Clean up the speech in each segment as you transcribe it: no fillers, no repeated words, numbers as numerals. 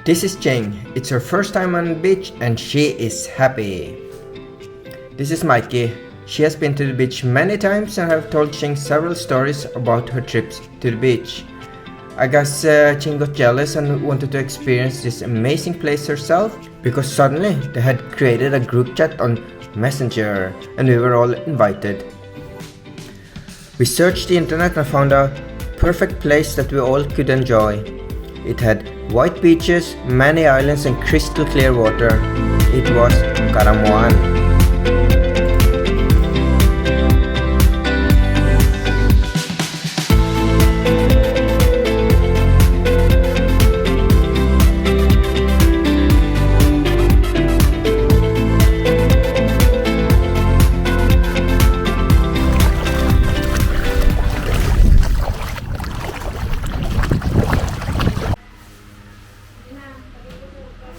This is Cheng. It's her first time on the beach and she is happy. This is Mikey. She has been to the beach many times and have told Cheng several stories about her trips to the beach. I guess Cheng got jealous and wanted to experience this amazing place herself because suddenly they had created a group chat on Messenger and we were all invited. We searched the internet and found a perfect place that we all could enjoy. It had white beaches, many islands and crystal clear water. It was Caramoan.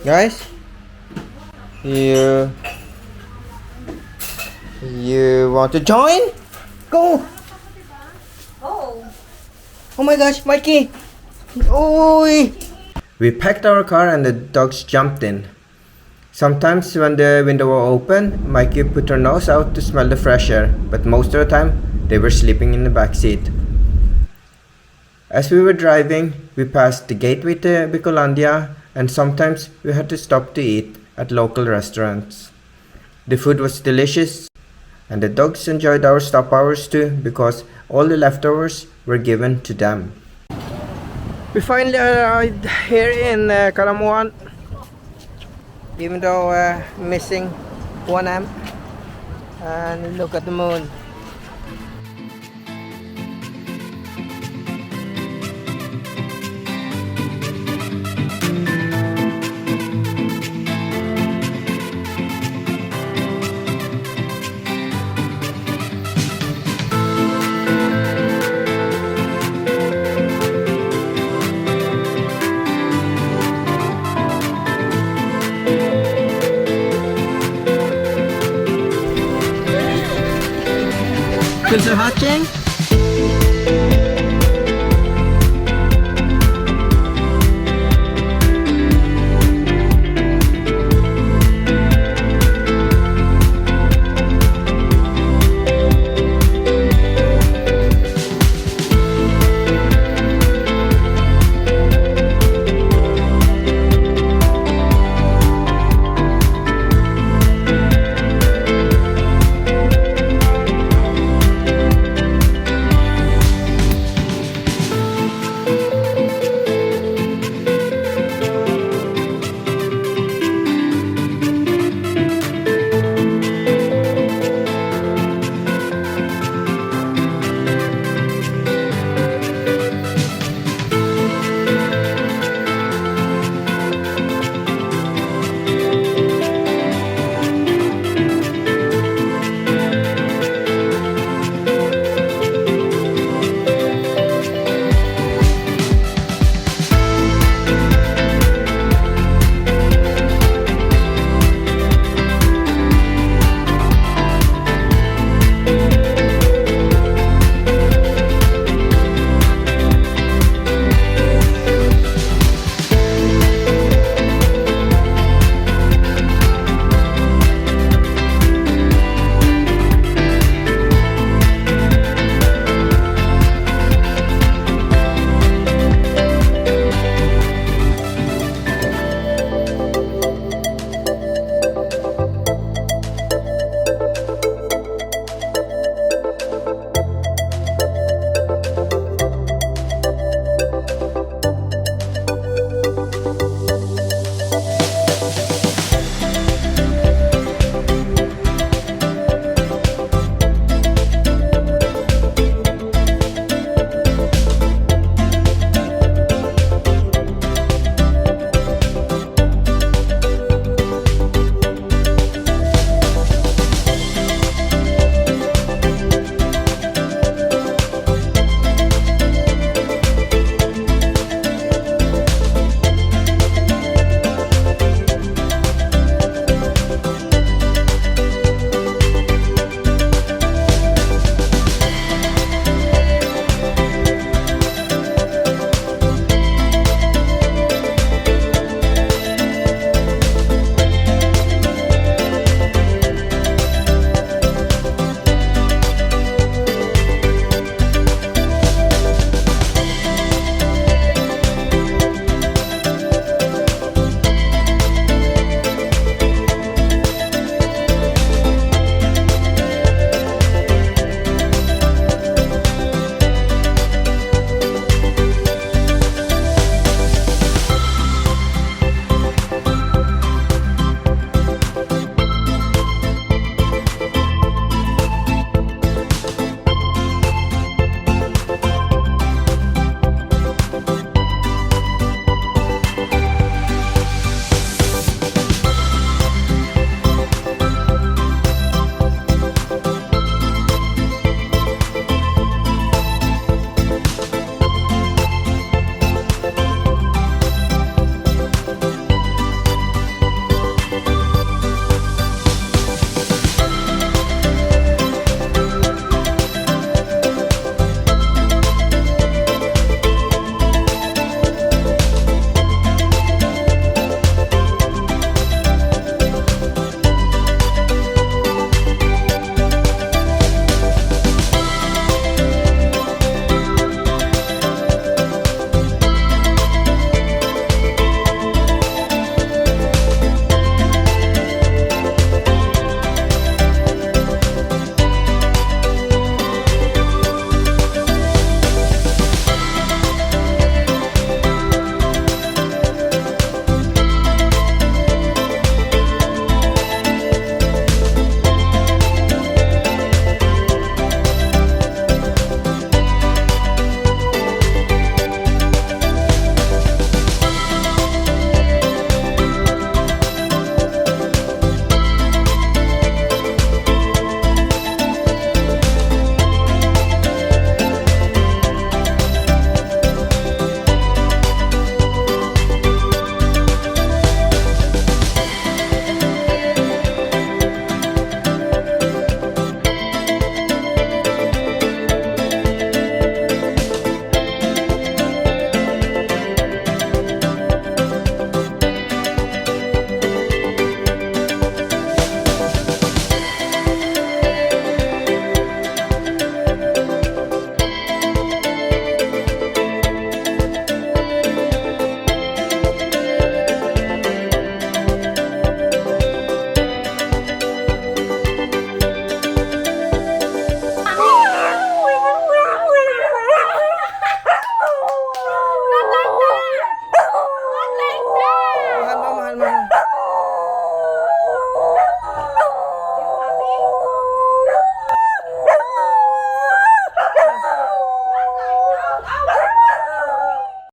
Guys, you want to join? Go! Oh my gosh, Mikey! Oi! We packed our car and the dogs jumped in. Sometimes when the window was open, Mikey put her nose out to smell the fresh air, but most of the time they were sleeping in the back seat. As we were driving, we passed the gateway to Bicol, and sometimes we had to stop to eat at local restaurants. The food was delicious and the dogs enjoyed our stop hours too because all the leftovers were given to them. We finally arrived here in Caramoan, even though missing 1 amp, and look at the moon. Feels so hot, Cheng?